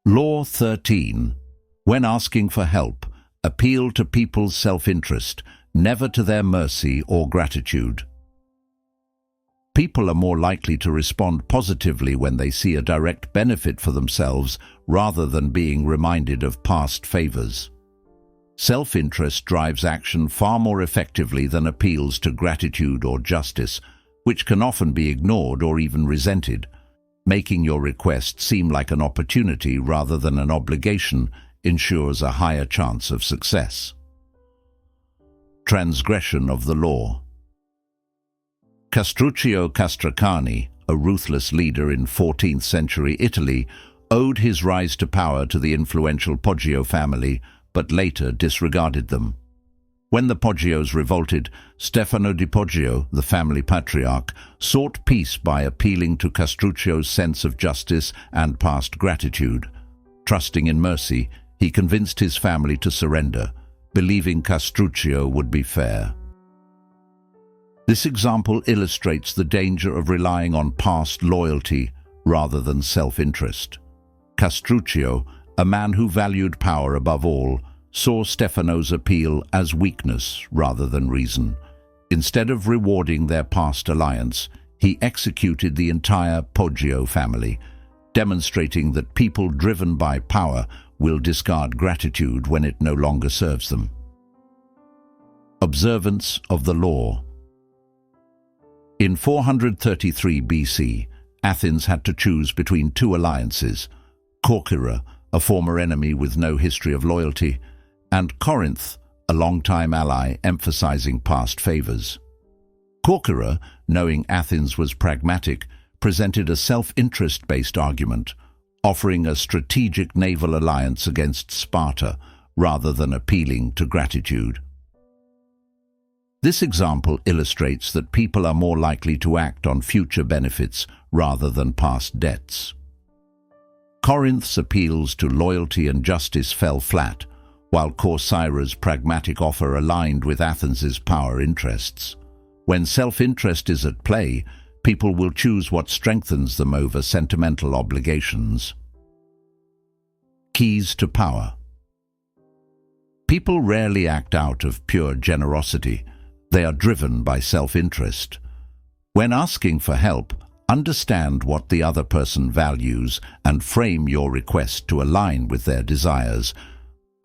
Law 13. When asking for help, appeal to people's self-interest, never to their mercy or gratitude. People are more likely to respond positively when they see a direct benefit for themselves rather than being reminded of past favors. Self-interest drives action far more effectively than appeals to gratitude or justice, which can often be ignored or even resented. Making your request seem like an opportunity rather than an obligation ensures a higher chance of success. Transgression of the law. Castruccio Castracani, a ruthless leader in 14th century Italy, owed his rise to power to the influential Poggio family, but later disregarded them. When the Poggios revolted, Stefano di Poggio, the family patriarch, sought peace by appealing to Castruccio's sense of justice and past gratitude. Trusting in mercy, he convinced his family to surrender, believing Castruccio would be fair. This example illustrates the danger of relying on past loyalty rather than self-interest. Castruccio, a man who valued power above all, saw Stefano's appeal as weakness rather than reason. Instead of rewarding their past alliance, he executed the entire Poggio family, demonstrating that people driven by power will discard gratitude when it no longer serves them. Observance of the law. In 433 BC, Athens had to choose between two alliances: Corcyra, a former enemy with no history of loyalty, and Corinth, a long-time ally emphasizing past favors. Corcyra, knowing Athens was pragmatic, presented a self-interest-based argument, offering a strategic naval alliance against Sparta rather than appealing to gratitude. This example illustrates that people are more likely to act on future benefits rather than past debts. Corinth's appeals to loyalty and justice fell flat, while Corcyra's pragmatic offer aligned with Athens's power interests. When self-interest is at play, people will choose what strengthens them over sentimental obligations. Keys to power. People rarely act out of pure generosity. They are driven by self-interest. When asking for help, understand what the other person values and frame your request to align with their desires.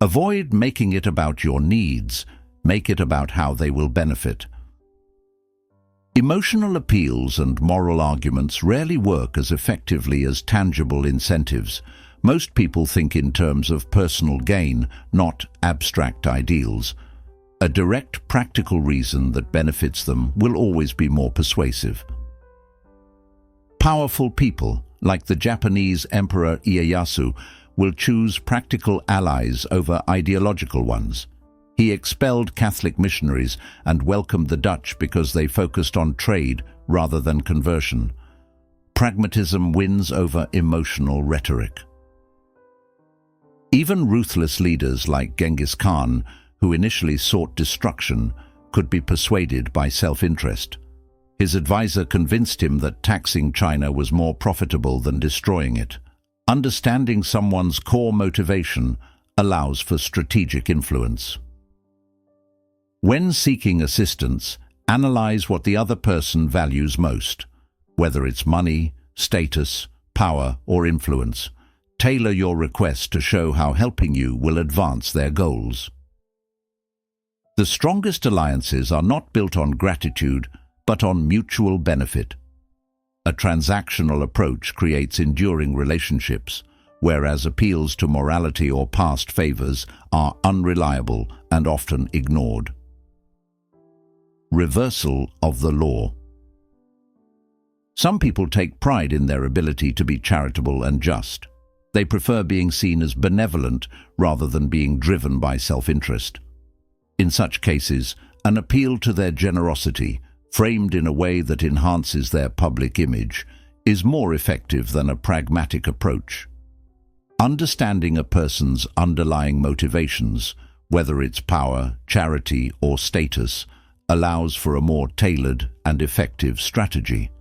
Avoid making it about your needs. Make it about how they will benefit. Emotional appeals and moral arguments rarely work as effectively as tangible incentives. Most people think in terms of personal gain, not abstract ideals. A direct, practical reason that benefits them will always be more persuasive. Powerful people, like the Japanese Emperor Ieyasu, will choose practical allies over ideological ones. He expelled Catholic missionaries and welcomed the Dutch because they focused on trade rather than conversion. Pragmatism wins over emotional rhetoric. Even ruthless leaders like Genghis Khan, who initially sought destruction, could be persuaded by self-interest. His advisor convinced him that taxing China was more profitable than destroying it. Understanding someone's core motivation allows for strategic influence. When seeking assistance, analyze what the other person values most, whether it's money, status, power, or influence. Tailor your request to show how helping you will advance their goals. The strongest alliances are not built on gratitude, but on mutual benefit. A transactional approach creates enduring relationships, whereas appeals to morality or past favors are unreliable and often ignored. Reversal of the law. Some people take pride in their ability to be charitable and just. They prefer being seen as benevolent rather than being driven by self-interest. In such cases, an appeal to their generosity, framed in a way that enhances their public image, is more effective than a pragmatic approach. Understanding a person's underlying motivations, whether it's power, charity, or status, allows for a more tailored and effective strategy.